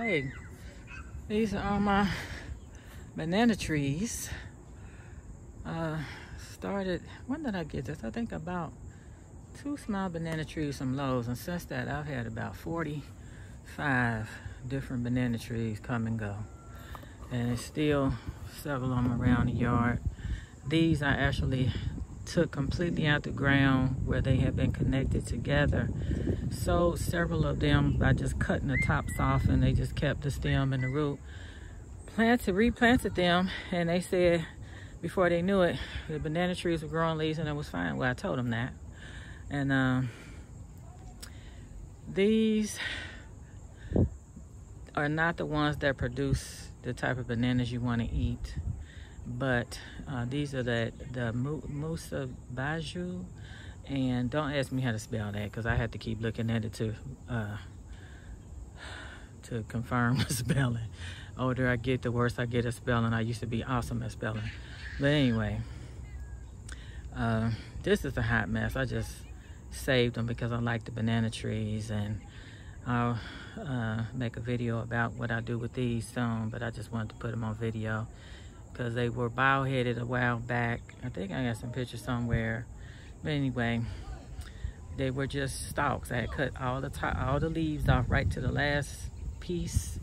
Hey, these are all my banana trees. Started, when did I get this? I think about 2 small banana trees from Lowe's, and since that I've had about 45 different banana trees come and go. And there's still several of them around the yard. These I actually took completely out the ground where they had been connected together. Sowed several of them by just cutting the tops off, and they just kept the stem and the root. Replanted them, and they said before they knew it, the banana trees were growing leaves and it was fine. Well, I told them that. And these are not the ones that produce the type of bananas you want to eat, but these are the Musa Baju, and don't ask me how to spell that because I had to keep looking at it to confirm the spelling. The older I get, the worse I get at spelling. I used to be awesome at spelling, but anyway, this is a hot mess. I just saved them because I like the banana trees, and I'll make a video about what I do with these soon, but I just wanted to put them on video because they were bow-headed a while back. I think I got some pictures somewhere, but anyway, they were just stalks. I had cut all the leaves off right to the last piece,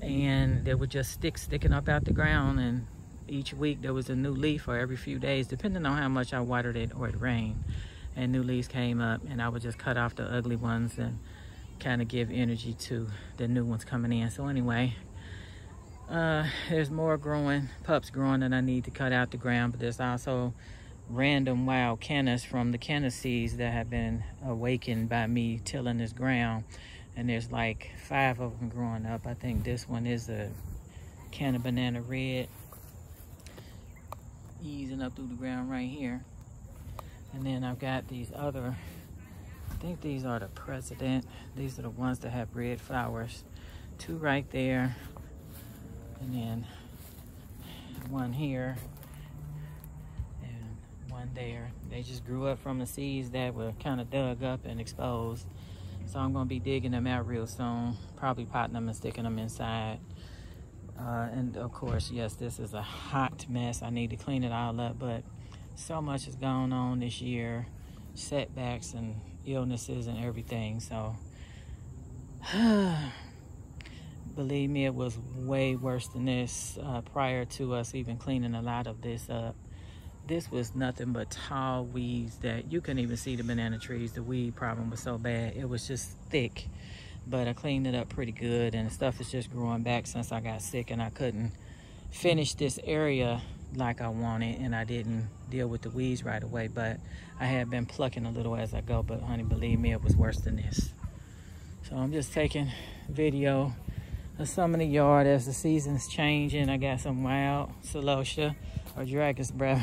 and they were just sticking up out the ground, and each week there was a new leaf, or every few days, depending on how much I watered it or it rained, and new leaves came up, and I would just cut off the ugly ones and kind of give energy to the new ones coming in. So anyway, there's more pups growing that I need to cut out the ground, but there's also random wild cannas from the canna seeds that have been awakened by me tilling this ground, and there's like 5 of them growing up. I think this one is a canna banana red, easing up through the ground right here. And then I've got these other, I think these are the President. These are the ones that have red flowers. 2 right there, and then 1 here, and 1 there. They just grew up from the seeds that were kind of dug up and exposed. So I'm gonna be digging them out real soon, probably potting them and sticking them inside. And of course, yes, this is a hot mess. I need to clean it all up, but so much has gone on this year, setbacks and illnesses and everything. So believe me, it was way worse than this prior to us even cleaning a lot of this up. This was nothing but tall weeds that you couldn't even see the banana trees. The weed problem was so bad. It was just thick, but I cleaned it up pretty good, and the stuff is just growing back since I got sick and I couldn't finish this area like I wanted, and I didn't deal with the weeds right away, but I have been plucking a little as I go. But honey, believe me, it was worse than this. So I'm just taking video of some of the yard as the season's changing. I got some wild celosia or dragon's breath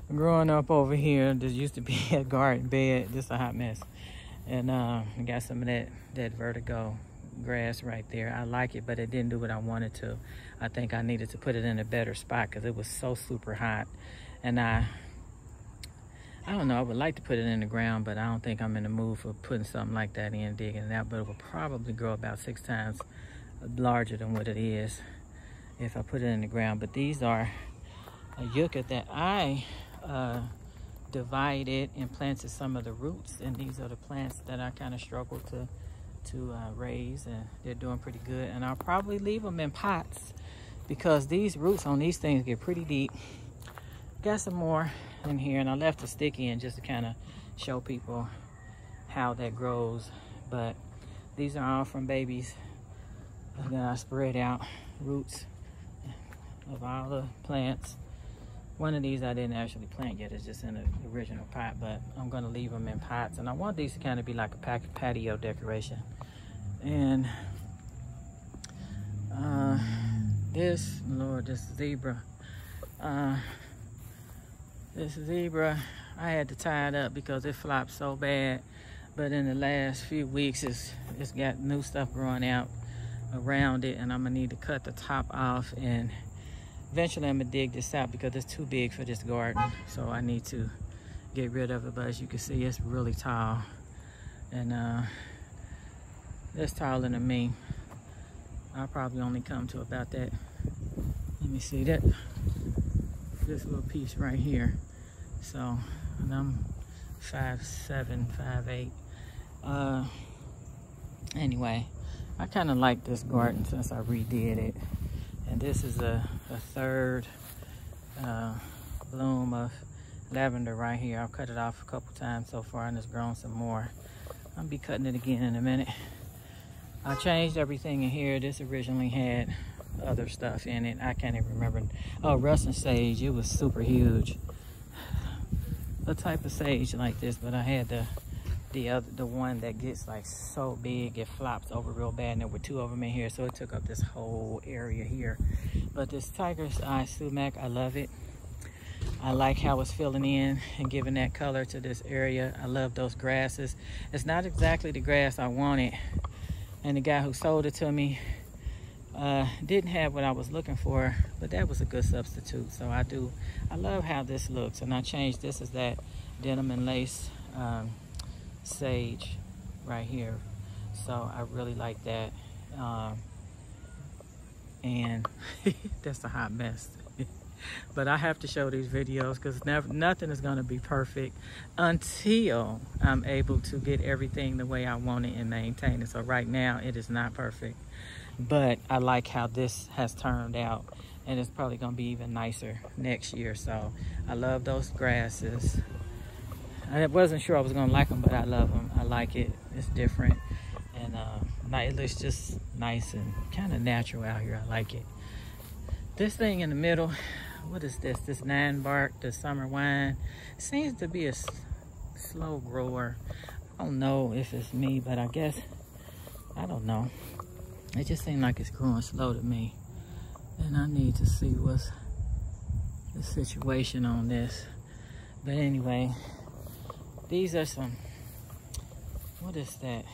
growing up over here. There used to be a garden bed, just a hot mess. And I got some of that vertigo grass right there. I like it, but it didn't do what I wanted to. I think I needed to put it in a better spot because it was so super hot. And I don't know, I would like to put it in the ground, but I don't think I'm in the mood for putting something like that in, digging it out. But it will probably grow about 6 times larger than what it is if I put it in the ground. But these are a yucca that I divided and planted some of the roots, and these are the plants that I kind of struggled to raise, and they're doing pretty good. And I'll probably leave them in pots because these roots on these things get pretty deep. Got some more in here, and I left a stick in just to kind of show people how that grows. But these are all from babies that I spread out, roots of all the plants. One of these I didn't actually plant yet, it's just in the original pot, but I'm gonna leave them in pots. And I want these to kind of be like a patio decoration. And this zebra, I had to tie it up because it flopped so bad. But in the last few weeks, it's got new stuff growing out around it, and I'm gonna need to cut the top off, and eventually I'm gonna dig this out because it's too big for this garden. So I need to get rid of it. But as you can see, it's really tall, and it's taller than me. I'll probably only come to about that. Let me see that. This little piece right here. So, and I'm 5'7", 5'8". Anyway, I kind of like this garden since I redid it. And this is a third bloom of lavender right here. I've cut it off a couple times so far and it's grown some more. I'll be cutting it again in a minute. I changed everything in here. This originally had other stuff in it. I can't even remember. Oh, Russian sage. It was super huge. A type of sage like this, but I had the one that gets like so big it flops over real bad, and there were two of them in here, so it took up this whole area here. But this tiger's eye sumac, I love it. I like how it's filling in and giving that color to this area. I love those grasses. It's not exactly the grass I wanted, and the guy who sold it to me didn't have what I was looking for, but that was a good substitute. So I love how this looks, and I changed this as that denim and lace sage right here. So I really like that. And that's a hot mess. But I have to show these videos because nothing is going to be perfect until I'm able to get everything the way I want it and maintain it. So right now it is not perfect, but I like how this has turned out, and it's probably going to be even nicer next year. So I love those grasses. I wasn't sure I was going to like them, but I love them. I like it. It's different, and it looks just nice and kind of natural out here. I like it. This thing in the middle, what is this? This 9 bark, the summer wine, seems to be a slow grower. I don't know if it's me, but I guess, I don't know. It just seems like it's growing slow to me. And I need to see what's the situation on this. But anyway, these are some, what is that?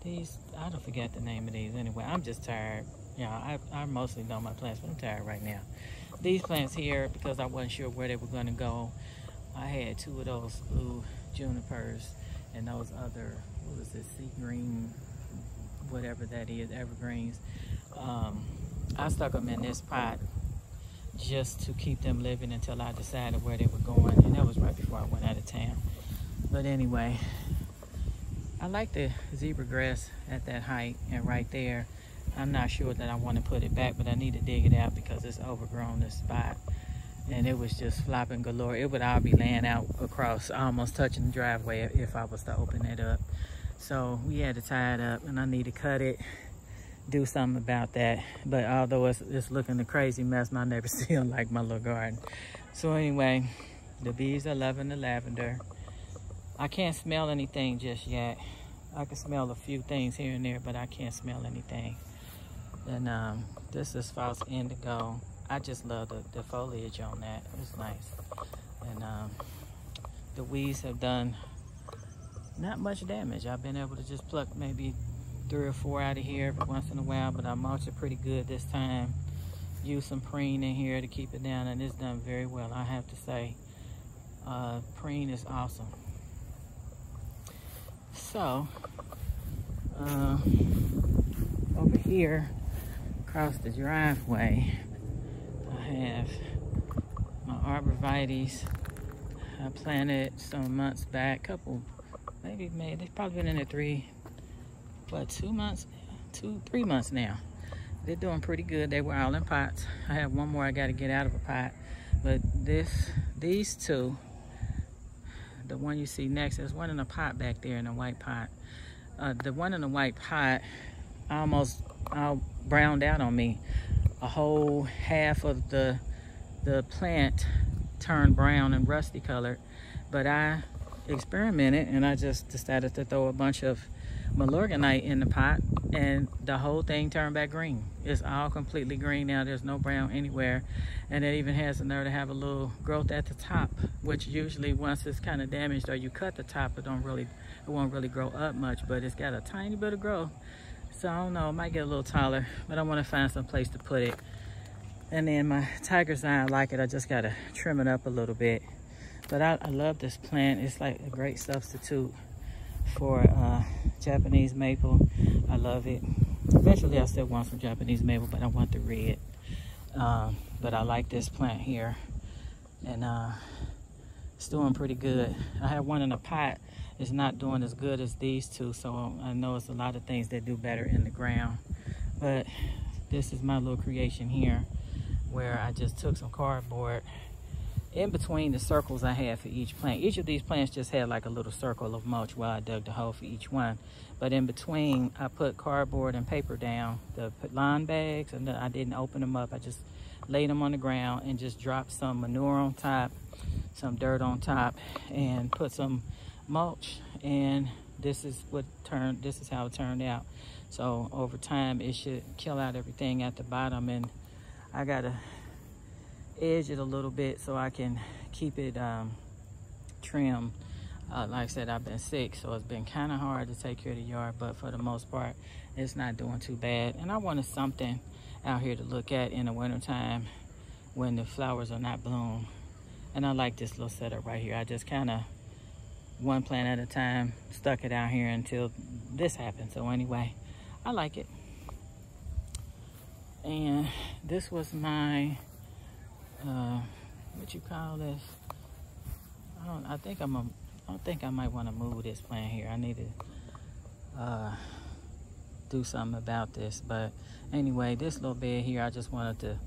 These, I don't forget the name of these. Anyway, I'm just tired. Yeah, I mostly know my plants, but I'm tired right now. These plants here, because I wasn't sure where they were going to go, I had 2 of those blue junipers and those other, what was it, sea green, whatever that is, evergreens. I stuck them in this pot just to keep them living until I decided where they were going, and that was right before I went out of town. But anyway, I like the zebra grass at that height and right there. I'm not sure that I want to put it back, but I need to dig it out because it's overgrown this spot. And it was just flopping galore. It would all be laying out across, almost touching the driveway if I was to open it up. So we had to tie it up, and I need to cut it, do something about that. But although it's looking a crazy mess, my neighbors still like my little garden. So anyway, the bees are loving the lavender. I can't smell anything just yet. I can smell a few things here and there, but I can't smell anything. And this is false indigo. I just love the foliage on that. It's nice. And the weeds have done not much damage. I've been able to just pluck maybe 3 or 4 out of here every once in a while, but I mulched it pretty good this time. Used some preen in here to keep it down, and it's done very well, I have to say. Preen is awesome. So, over here, across the driveway, I have my arborvitaes. I planted some months back, they've probably been in there 3 months now. They're doing pretty good. They were all in pots. I have one more I got to get out of a pot, but these 2, the one you see next, there's one in a pot back there in a white pot. The one in the white pot almost all browned out on me. A whole half of the plant turned brown and rusty colored. But I experimented, and I just decided to throw a bunch of Milorganite in the pot, and the whole thing turned back green. It's all completely green now. There's no brown anywhere, and it even has the nerve to have a little growth at the top, which usually once it's kind of damaged or you cut the top, it won't really grow up much, but it's got a tiny bit of growth. So I don't know, it might get a little taller, but I want to find some place to put it. And then my tiger's eye, I like it. I just got to trim it up a little bit. But I love this plant. It's like a great substitute for Japanese maple. I love it. Eventually I still want some Japanese maple, but I want the red. But I like this plant here, and it's doing pretty good. I have one in a pot. It's not doing as good as these two, so I know it's a lot of things that do better in the ground. But this is my little creation here, where I just took some cardboard in between the circles I had for each plant. Each of these plants just had like a little circle of mulch while I dug the hole for each one. But in between, I put cardboard and paper down, the lawn bags, and I didn't open them up. I just laid them on the ground and just dropped some manure on top, some dirt on top, and put some mulch. And this is how it turned out. So over time, it should kill out everything at the bottom, and I gotta edge it a little bit so I can keep it trimmed. Like I said, I've been sick, so it's been kind of hard to take care of the yard, but for the most part, it's not doing too bad. And I wanted something out here to look at in the wintertime when the flowers are not bloom. And I like this little setup right here. I just kind of, one plant at a time, stuck it out here until this happened. So anyway, I like it. And this was my what you call this? I think I might want to move this plant here. I need to do something about this. But anyway, this little bed here, I just wanted to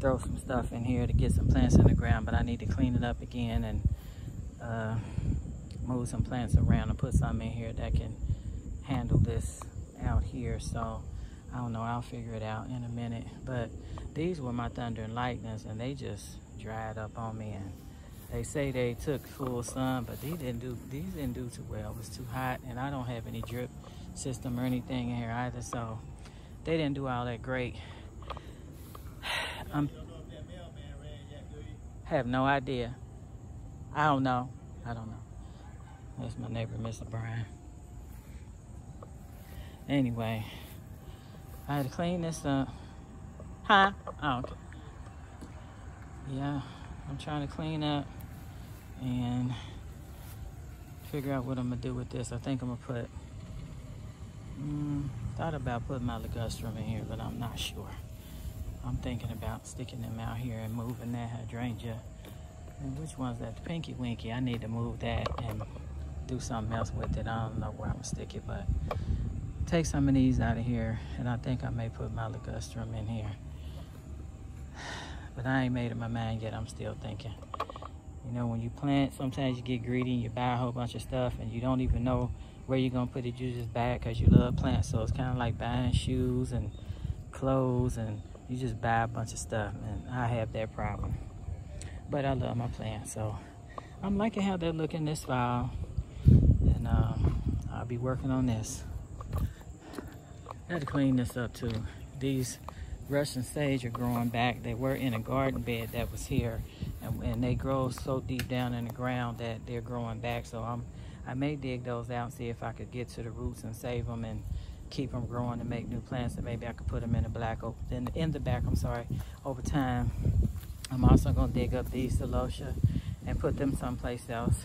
throw some stuff in here to get some plants in the ground, but I need to clean it up again and move some plants around and put some in here that can handle this out here. So I don't know, I'll figure it out in a minute. But these were my thunder and lightnings, and they just dried up on me. And they say they took full sun, but these didn't do too well. It was too hot, and I don't have any drip system or anything in here either, so they didn't do all that great. Have no idea. I don't know. That's my neighbor, Mr. Brian. Anyway, I had to clean this up. Huh? Oh, okay. Yeah, I'm trying to clean up and figure out what I'm gonna do with this. I think I'm gonna put, thought about putting my ligustrum in here, but I'm not sure. I'm thinking about sticking them out here and moving that hydrangea. And which one's that? The Pinky Winky. I need to move that and do something else with it. I don't know where I'm gonna stick it, but take some of these out of here, and I think I may put my ligustrum in here. But I ain't made up my mind yet. I'm still thinking. You know, when you plant, sometimes you get greedy and you buy a whole bunch of stuff and you don't even know where you're gonna put it. You just buy it because you love plants. So it's kind of like buying shoes and clothes, and you just buy a bunch of stuff, and I have that problem. But I love my plants, so I'm liking how they're looking this fall, and I'll be working on this. I had to clean this up too. These Russian sage are growing back. They were in a garden bed that was here, and they grow so deep down in the ground that they're growing back. So I may dig those out and see if I could get to the roots and save them and keep them growing and make new plants, and maybe I could put them in the back. I'm sorry, over time. I'm also gonna dig up these celosia and put them someplace else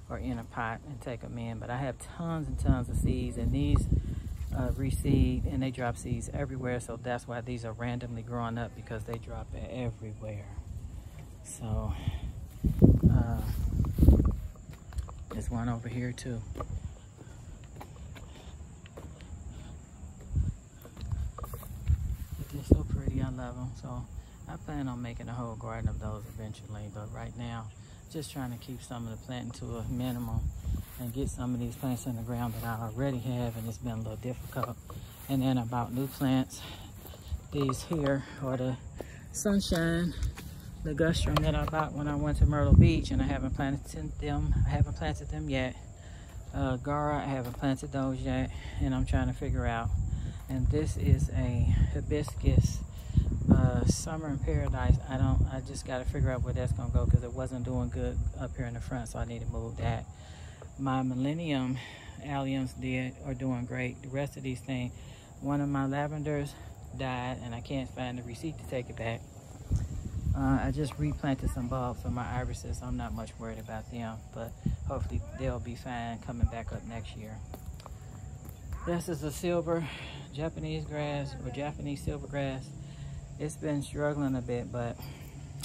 or in a pot and take them in. But I have tons and tons of seeds, and these reseed, and they drop seeds everywhere. So that's why these are randomly growing up, because they drop it everywhere. So there's one over here too. They're so pretty. I love them. So I plan on making a whole garden of those eventually, but right now, just trying to keep some of the planting to a minimum and get some of these plants in the ground that I already have, and it's been a little difficult. And then I bought new plants. These here are the sunshine ligustrum that I bought when I went to Myrtle Beach, and I haven't planted them yet. Gara, I haven't planted those yet, and I'm trying to figure out. And this is a hibiscus summer in paradise. I just got to figure out where that's gonna go, because it wasn't doing good up here in the front, so I need to move that. My millennium alliums are doing great. The rest of these things, one of my lavenders died, and I can't find the receipt to take it back. I just replanted some bulbs for my irises. I'm not much worried about them, but hopefully they'll be fine coming back up next year. This is a silver Japanese grass, or Japanese silver grass. It's been struggling a bit, but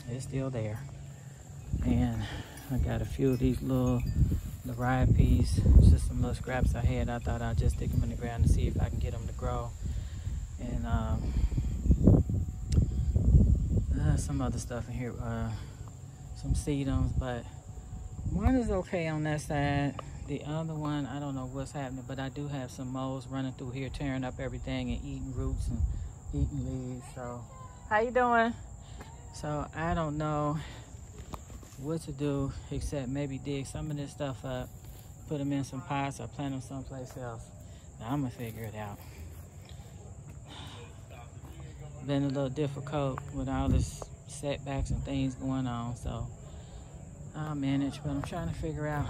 it's still there. And I got a few of these little varieties, just some little scraps I had. I thought I'd just stick them in the ground to see if I can get them to grow. And some other stuff in here, some sedums, but one is okay on that side. The other one, I don't know what's happening, but I do have some moles running through here, tearing up everything and eating roots and eating leaves. So, how you doing? So I don't know what to do except maybe dig some of this stuff up, put them in some pots, or plant them someplace else. Now, I'm gonna figure it out. Been a little difficult with all this setbacks and things going on, so I'll manage, but I'm trying to figure out.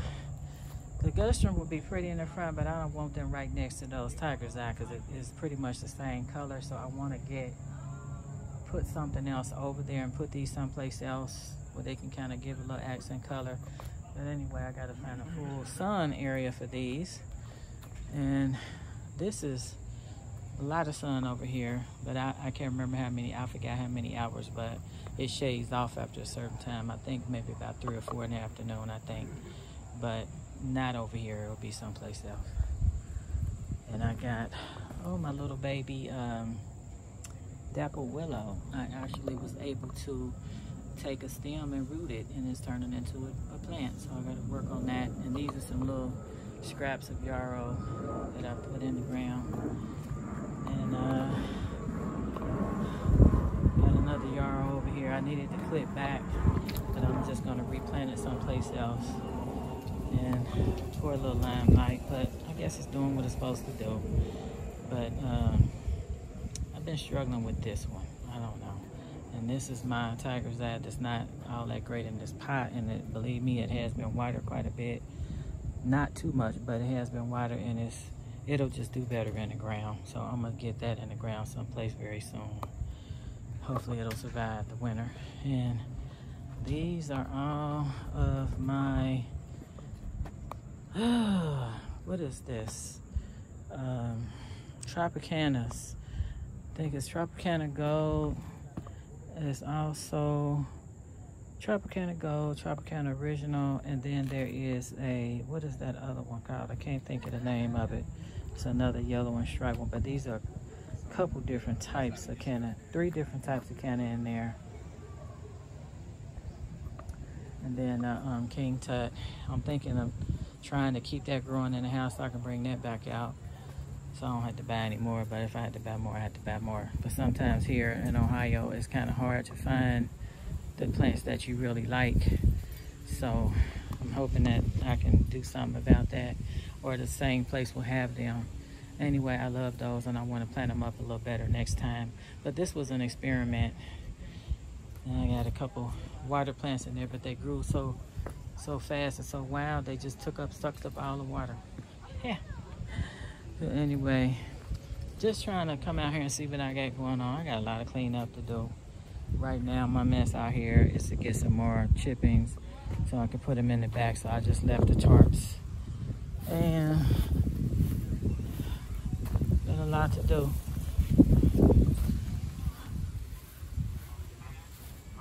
The Gustrum would be pretty in the front, but I don't want them right next to those tiger's eye because it is pretty much the same color. So I want to put something else over there and put these someplace else where they can kind of give a little accent color. But anyway, I got to find a full sun area for these. And this is a lot of sun over here, but I can't remember how many. I forgot how many hours, but it shades off after a certain time. I think maybe about 3 or 4 in the afternoon, I think. But not over here, it'll be someplace else. And I got, oh, my little baby dapple willow. I actually was able to take a stem and root it, and it's turning into a plant. So I got to work on that. And these are some little scraps of yarrow that I put in the ground. And got another yarrow over here. I needed to clip back, but I'm just going to replant it someplace else. And pour a little limelight, but I guess it's doing what it's supposed to do. But I've been struggling with this one. I don't know. And this is my tiger's eye that's not all that great in this pot, and it, believe me, it has been wider quite a bit. Not too much, but it has been wider, and it'll just do better in the ground. So I'm gonna get that in the ground someplace very soon. Hopefully it'll survive the winter. And these are all of my what is this? Tropicanas. I think it's Tropicana Gold. It's also Tropicana Gold, Tropicana Original, and then there is a, what is that other one called? I can't think of the name of it. It's another yellow and striped one, but these are a couple different types of canna, 3 different types of canna in there. And then King Tut. I'm thinking of trying to keep that growing in the house so I can bring that back out, so I don't have to buy any more. But if I had to buy more, I had to buy more. But sometimes here in Ohio, it's kind of hard to find the plants that you really like. So I'm hoping that I can do something about that, or the same place will have them. Anyway, I love those, and I want to plant them up a little better next time. But this was an experiment. And I got a couple water plants in there, but they grew so fast and so wild, they just sucked up all the water. Yeah. But anyway, just trying to come out here and see what I got going on. I got a lot of cleanup to do. Right now, my mess out here is to get some more chippings so I can put them in the back. So I just left the tarps. And been a lot to do.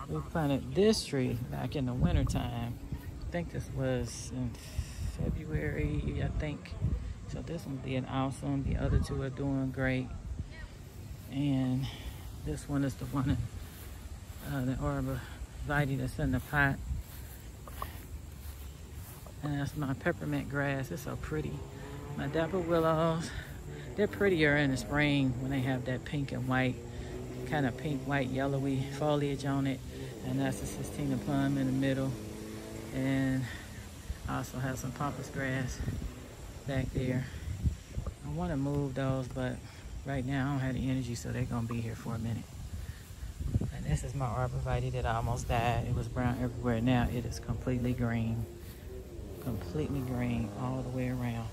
We planted this tree back in the winter time. I think this was in February, I think. So this one did awesome. The other 2 are doing great. And this one is the one, the arborvitae that's in the pot. And that's my peppermint grass. It's so pretty. My dapple willows, they're prettier in the spring when they have that pink and white, kind of pink, white, yellowy foliage on it. And that's the Sistina plum in the middle. And I also have some pampas grass back there. I want to move those, but right now I don't have the energy, so they're going to be here for a minute. And this is my arborvitae that almost died. It was brown everywhere. Now it is completely green. Completely green all the way around.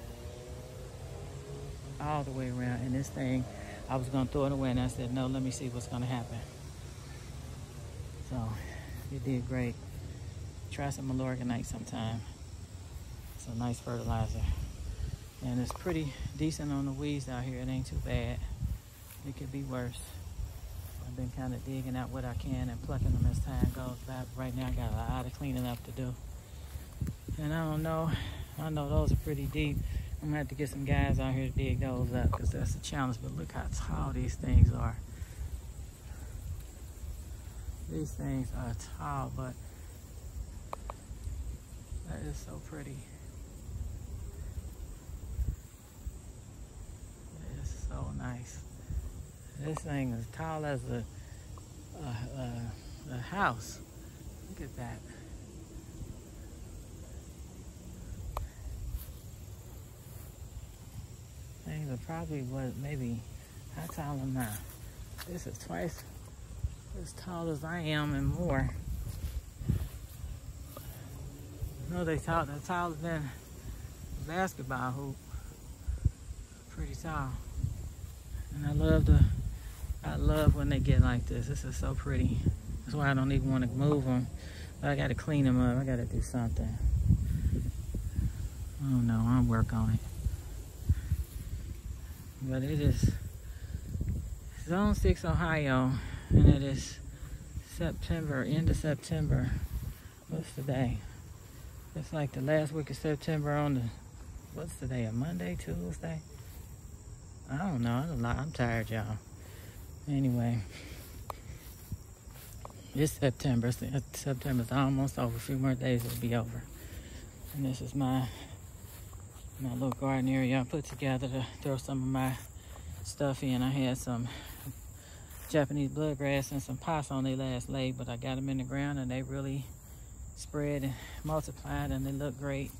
All the way around. And this thing, I was going to throw it away, and I said, no, let me see what's going to happen. So You did great. Try some malorganite sometime. It's a nice fertilizer. And it's pretty decent on the weeds out here. It ain't too bad. It could be worse. I've been kind of digging out what I can and plucking them as time goes by. Right now I got a lot of cleaning up to do. And I don't know. I know those are pretty deep. I'm gonna have to get some guys out here to dig those up because that's a challenge. But look how tall these things are. These things are tall, but that is so pretty. It is so nice. This thing is tall as a house. Look at that. Things are probably maybe, how tall am I? This is twice as tall as I am and more. No, they're taller than a basketball hoop. Pretty tall. And I love when they get like this. This is so pretty. That's why I don't even want to move them. But I got to clean them up. I got to do something. I don't know. I'll work on it. But it is Zone 6, Ohio, and it is September, end of September. What's the day? It's like the last week of September on the, what's the day, a Monday, Tuesday? I don't know, I'm tired, y'all. Anyway, it's September. September's almost over. A few more days it'll be over. And this is my little garden area I put together to throw some of my stuff in. I had some Japanese bloodgrass and some pots on their last lay, but I got them in the ground and they really spread and multiplied and they look great.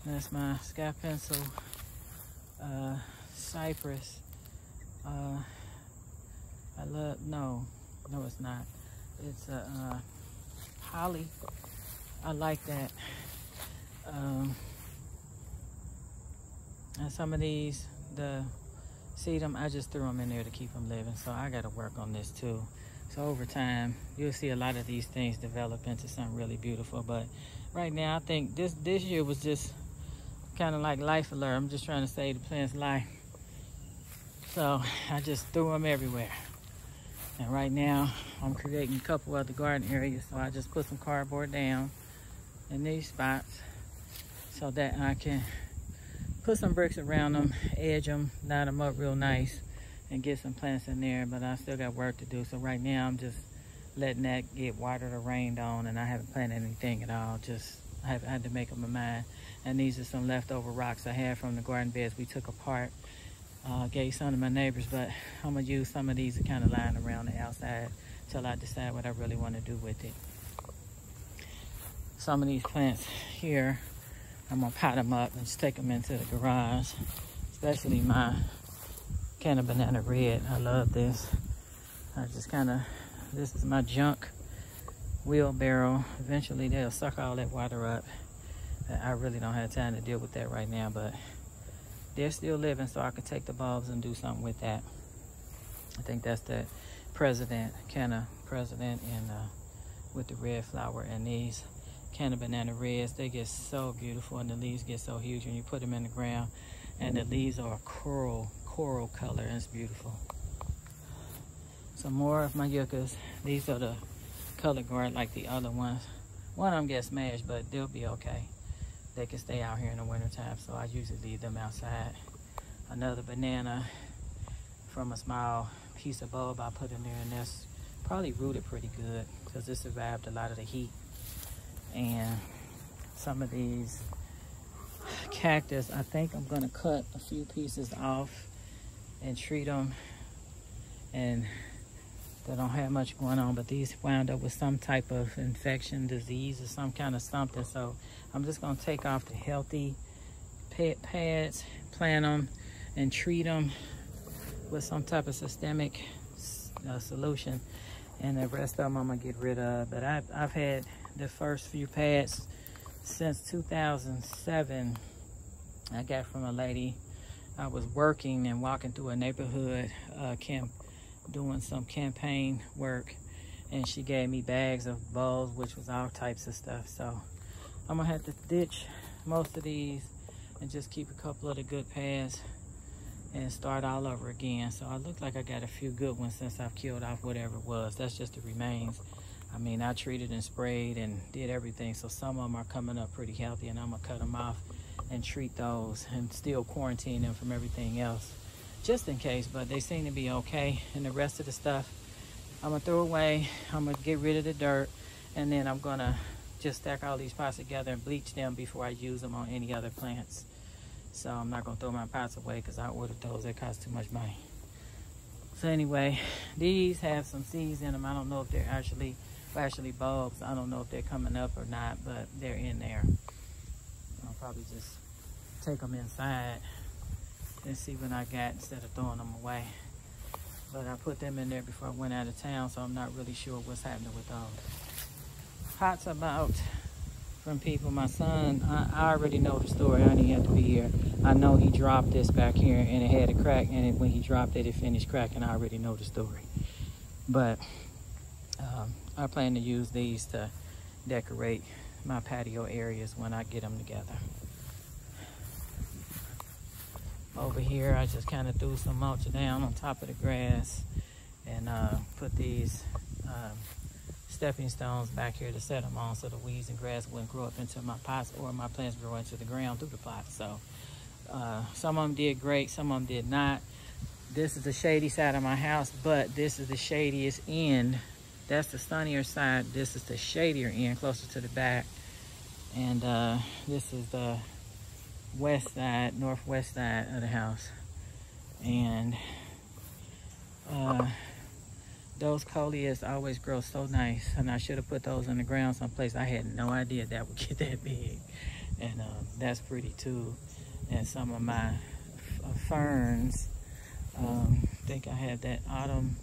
And that's my sky pencil, cypress. I love, no it's not. It's a holly. I like that. And some of these, the sedum, I just threw them in there to keep them living. So I got to work on this too. So over time, you'll see a lot of these things develop into something really beautiful. But right now, I think this year was just kind of like life alert. I'm just trying to save the plant's life. So I just threw them everywhere. And right now, I'm creating a couple other garden areas. So I just put some cardboard down in these spots so that I can put some bricks around them, edge them, line them up real nice, and get some plants in there. But I still got work to do. So right now I'm just letting that get watered or rained on, and I haven't planted anything at all. I had to make up my mind. And these are some leftover rocks I had from the garden beds we took apart. Gave some to my neighbors, but I'm gonna use some of these to kind of line around the outside till I decide what I really want to do with it. Some of these plants here, I'm gonna pot them up and just take them into the garage, especially my can of banana red. I love this. I just this is my junk wheelbarrow. Eventually they'll suck all that water up. I really don't have time to deal with that right now, but they're still living, so I can take the bulbs and do something with that. I think that's the can of president and with the red flower. And these can of banana reds, they get so beautiful and the leaves get so huge when you put them in the ground, and the leaves are a coral color, and it's beautiful. Some more of my yuccas. These are the color guard like the other ones. One of them gets smashed, but they'll be okay. They can stay out here in the wintertime, so I usually leave them outside. Another banana from a small piece of bulb I put in there, and that's probably rooted pretty good because it survived a lot of the heat. And some of these cactus, I think I'm gonna cut a few pieces off and treat them, and they don't have much going on, but these wound up with some type of infection, disease, or some kind of something. So I'm just gonna take off the healthy pads, plant them, and treat them with some type of systemic solution, and the rest of them I'm gonna get rid of. But I've had the first few pads since 2007. I got from a lady. I was working and walking through a neighborhood doing some campaign work, and she gave me bags of bulbs, which was all types of stuff. So I'm gonna have to ditch most of these and just keep a couple of the good pads and start all over again. So I look like I got a few good ones since I've killed off whatever it was. That's just the remains. I mean, I treated and sprayed and did everything, so some of them are coming up pretty healthy, and I'm gonna cut them off and treat those and still quarantine them from everything else just in case. But they seem to be okay, and the rest of the stuff I'm gonna throw away. I'm gonna get rid of the dirt, and then I'm gonna just stack all these pots together and bleach them before I use them on any other plants. So I'm not gonna throw my pots away because I ordered those. They cost too much money. So anyway, these have some seeds in them. I don't know if they're actually bulbs. I don't know if they're coming up or not, but they're in there. I'll probably just take them inside and see what I got instead of throwing them away. But I put them in there before I went out of town, so I'm not really sure what's happening with those. Pots about from people. My son, I already know the story. I didn't have to be here. I know he dropped this back here and it had a crack, and when he dropped it, it finished cracking. I already know the story. But I plan to use these to decorate my patio areas when I get them together. Over here, I just kind of threw some mulch down on top of the grass and put these stepping stones back here to set them on so the weeds and grass wouldn't grow up into my pots or my plants grow into the ground through the pots. So some of them did great, some of them did not. This is the shady side of my house, but this is the shadiest end. That's the sunnier side. This is the shadier end, closer to the back. And this is the west side, northwest side of the house. And those coleus always grow so nice. And I should have put those in the ground someplace. I had no idea that would get that big. And that's pretty too. And some of my ferns, I think I had that autumn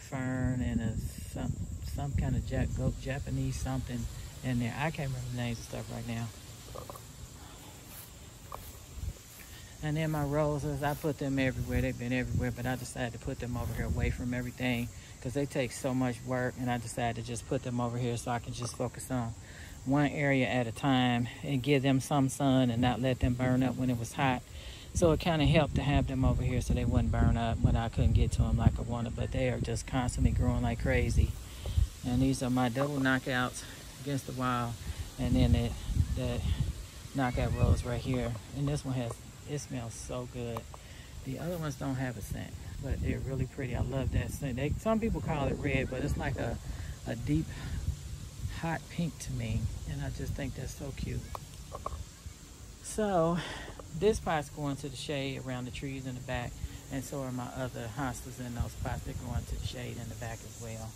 fern and some kind of Japanese something in there. I can't remember the names of stuff right now. And then my roses, I put them everywhere. They've been everywhere, but I decided to put them over here away from everything because they take so much work, and I decided to just put them over here so I can just focus on one area at a time and give them some sun and not let them burn up when it was hot. So it kind of helped to have them over here so they wouldn't burn up when I couldn't get to them like I wanted, but they are just constantly growing like crazy. And these are my double knockouts against the wall, and then that knockout rose right here. And this one it smells so good. The other ones don't have a scent, but they're really pretty. I love that scent. Some people call it red, but it's like a deep hot pink to me, and I just think that's so cute. So this pot's going to the shade around the trees in the back, and so are my other hostas in those pots. They're going to the shade in the back as well.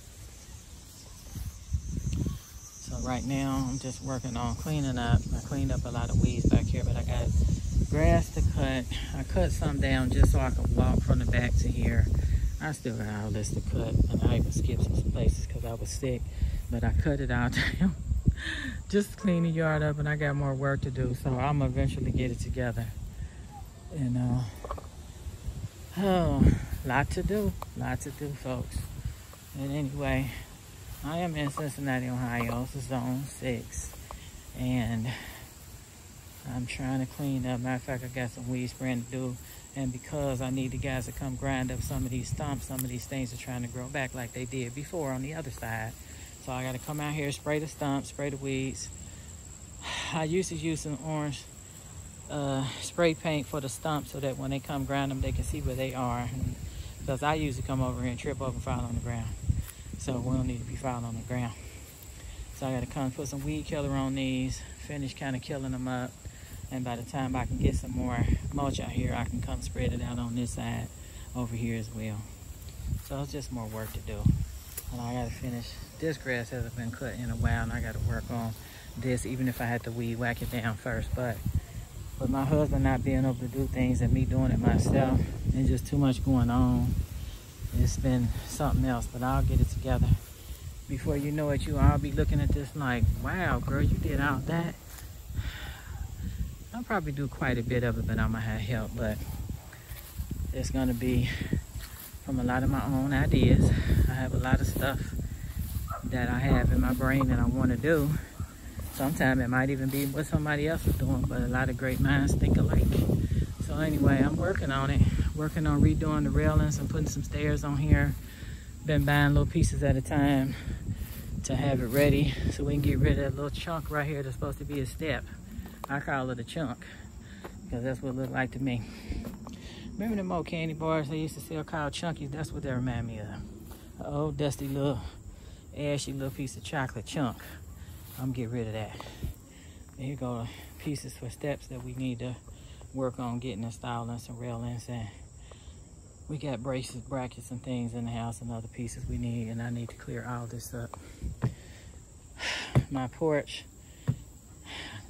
So right now I'm just working on cleaning up. I cleaned up a lot of weeds back here, but I got grass to cut. I cut some down just so I could walk from the back to here. I still got all this to cut, and I even skipped some places because I was sick, but I cut it out just to clean the yard up, and I got more work to do, so I'm gonna eventually get it together. And lot to do, folks. And anyway, I am in Cincinnati, Ohio. This is zone 6, and I'm trying to clean up. Matter of fact, I got some weed spraying to do, and because I need the guys to come grind up some of these stumps, some of these things are trying to grow back like they did before on the other side. So I got to come out here, spray the stumps, spray the weeds. I used to use some orange spray paint for the stumps so that when they come grind them, they can see where they are. Because I usually come over here and trip over and fall on the ground. So we don't need to be falling on the ground. So I got to come put some weed killer on these, finish kind of killing them up. And by the time I can get some more mulch out here, I can come spread it out on this side over here as well. So it's just more work to do. And I got to finish. This grass hasn't been cut in a while, and I got to work on this, even if I had to weed whack it down first. But with my husband not being able to do things and me doing it myself, and just too much going on, it's been something else. But I'll get it together. Before you know it, I'll be looking at this like, wow, girl, you did all that. I'll probably do quite a bit of it, but I'm gonna have help. But it's gonna be from a lot of my own ideas. I have a lot of stuff that I have in my brain that I want to do. Sometimes it might even be what somebody else is doing, but a lot of great minds think alike. So anyway, I'm working on it, working on redoing the railings and putting some stairs on here. Been buying little pieces at a time to have it ready so we can get rid of that little chunk right here that's supposed to be a step. I call it a chunk because that's what it looked like to me. Remember them old candy bars they used to sell called Chunkies? That's what they remind me of. An old dusty little ashy little piece of chocolate chunk. I'm gonna get rid of that. There you go, pieces for steps that we need to work on getting installed and some railings, and we got braces, brackets and things in the house and other pieces we need, and I need to clear all this up. My porch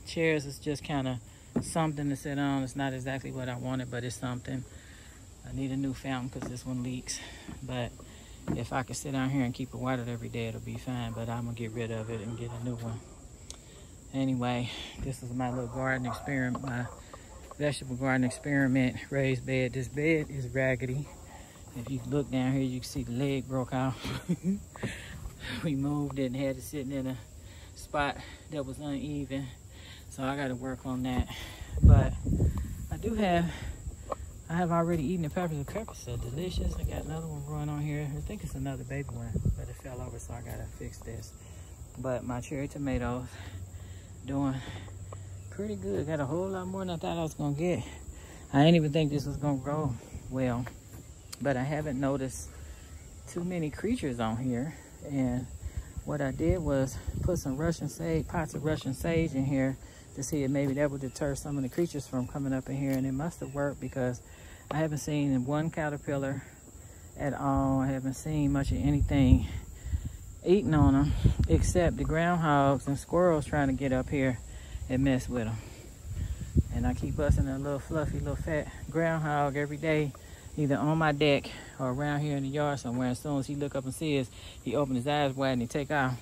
chairs is just kind of something to sit on. It's not exactly what I wanted, but it's something. I need a new fountain because this one leaks, but if I could sit down here and keep it watered every day, it'll be fine, but I'm gonna get rid of it and get a new one. Anyway, this is my little garden experiment, my vegetable garden experiment raised bed. This bed is raggedy. If you look down here, you can see the leg broke off. We moved it and had it sitting in a spot that was uneven, so I got to work on that. But I have already eaten the peppers. The peppers are delicious. I got another one growing on here. I think it's another baby one, but it fell over, so I gotta fix this. But my cherry tomatoes doing pretty good. Got a whole lot more than I thought I was gonna get. I didn't even think this was gonna grow well, but I haven't noticed too many creatures on here. And what I did was put some Russian sage, pots of Russian sage in here to see if maybe that would deter some of the creatures from coming up in here, and it must have worked because I haven't seen one caterpillar at all. I haven't seen much of anything eating on them except the groundhogs and squirrels trying to get up here and mess with them. And I keep busting a little fluffy, little fat groundhog every day, either on my deck or around here in the yard somewhere. As soon as he look up and see us, he open his eyes wide and he take off.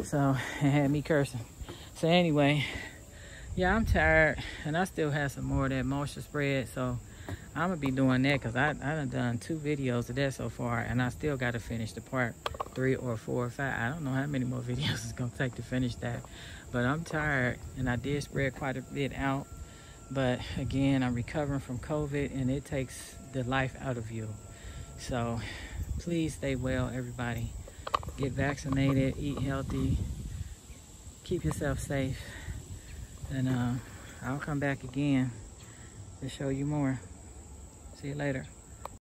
So it had me cursing. So anyway, yeah, I'm tired, and I still have some more of that moisture spread, so I'm gonna be doing that because I done 2 videos of that so far, and I still got to finish the part 3 or 4 or 5. I don't know how many more videos it's gonna take to finish that, but I'm tired, and I did spread quite a bit out. But again, I'm recovering from COVID, and it takes the life out of you. So please stay well, everybody. Get vaccinated, eat healthy, keep yourself safe, and I'll come back again to show you more. See you later.